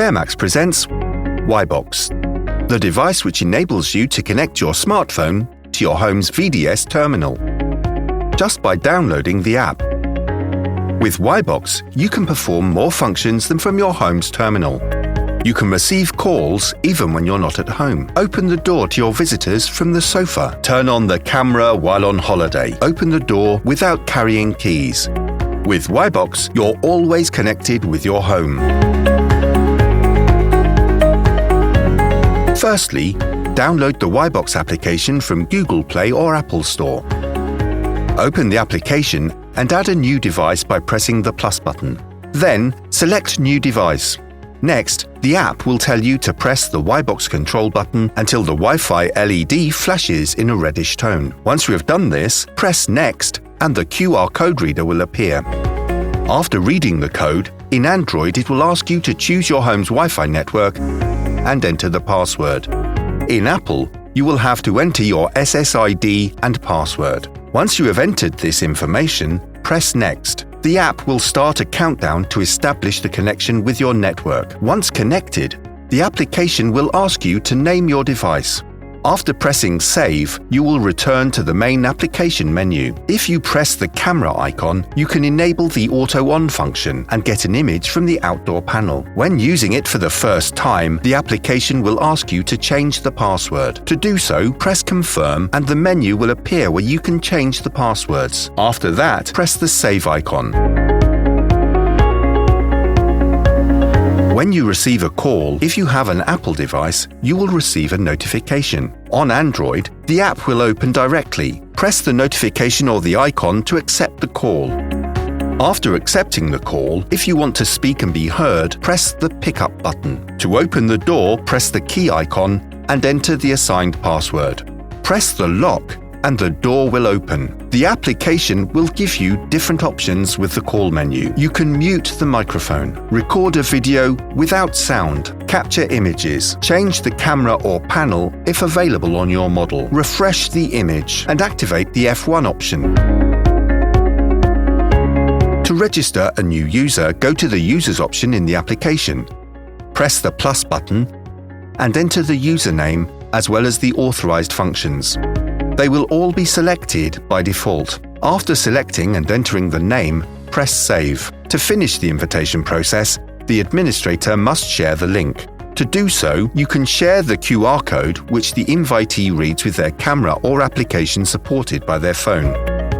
FERMAX presents WiBox, the device which enables you to connect your smartphone to your home's VDS terminal, just by downloading the app. With WiBox, you can perform more functions than from your home's terminal. You can receive calls even when you're not at home. Open the door to your visitors from the sofa. Turn on the camera while on holiday. Open the door without carrying keys. With WiBox, you're always connected with your home. Firstly, download the WiBox application from Google Play or Apple Store. Open the application and add a new device by pressing the plus button. Then, select New Device. Next, the app will tell you to press the WiBox control button until the Wi-Fi LED flashes in a reddish tone. Once you have done this, press Next and the QR code reader will appear. After reading the code, in Android it will ask you to choose your home's Wi-Fi network and enter the password. In Apple, you will have to enter your SSID and password. Once you have entered this information, press Next. The app will start a countdown to establish the connection with your network. Once connected, the application will ask you to name your device. After pressing Save, you will return to the main application menu. If you press the camera icon, you can enable the Auto On function and get an image from the outdoor panel. When using it for the first time, the application will ask you to change the password. To do so, press Confirm and the menu will appear where you can change the passwords. After that, press the Save icon. When you receive a call, if you have an Apple device, you will receive a notification. On Android, the app will open directly. Press the notification or the icon to accept the call. After accepting the call, if you want to speak and be heard, press the Pickup button. To open the door, press the key icon and enter the assigned password. Press the lock and the door will open. The application will give you different options with the call menu. You can mute the microphone, record a video without sound, capture images, change the camera or panel if available on your model, refresh the image, and activate the F1 option. To register a new user, go to the Users option in the application. Press the plus button and enter the username as well as the authorized functions. They will all be selected by default. After selecting and entering the name, press Save. To finish the invitation process, the administrator must share the link. To do so, you can share the QR code which the invitee reads with their camera or application supported by their phone.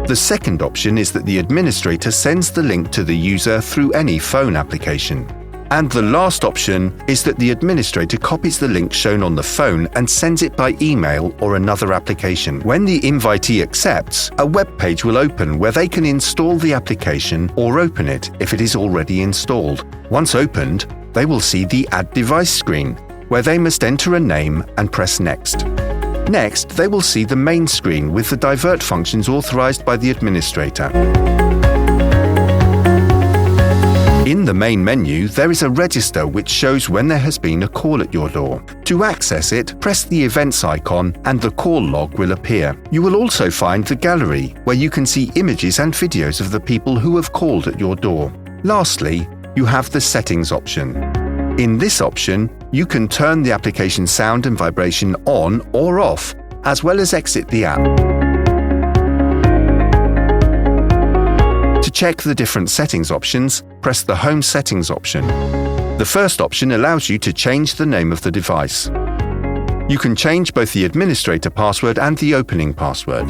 The second option is that the administrator sends the link to the user through any phone application. And the last option is that the administrator copies the link shown on the phone and sends it by email or another application. When the invitee accepts, a web page will open where they can install the application or open it if it is already installed. Once opened, they will see the Add Device screen, where they must enter a name and press Next. Next, they will see the main screen with the Divert functions authorized by the administrator. In the main menu, there is a register which shows when there has been a call at your door. To access it, press the Events icon and the call log will appear. You will also find the gallery, where you can see images and videos of the people who have called at your door. Lastly, you have the Settings option. In this option, you can turn the application sound and vibration on or off, as well as exit the app. To check the different settings options, press the Home Settings option. The first option allows you to change the name of the device. You can change both the administrator password and the opening password.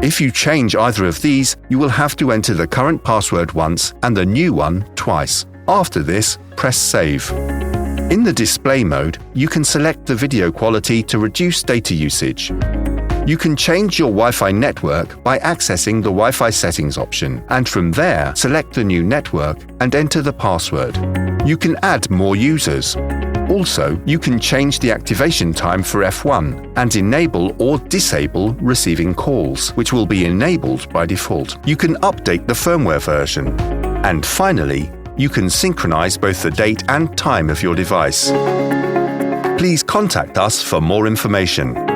If you change either of these, you will have to enter the current password once and the new one twice. After this, press Save. In the display mode, you can select the video quality to reduce data usage. You can change your Wi-Fi network by accessing the Wi-Fi settings option, and from there, select the new network and enter the password. You can add more users. Also, you can change the activation time for F1 and enable or disable receiving calls, which will be enabled by default. You can update the firmware version. And finally, you can synchronize both the date and time of your device. Please contact us for more information.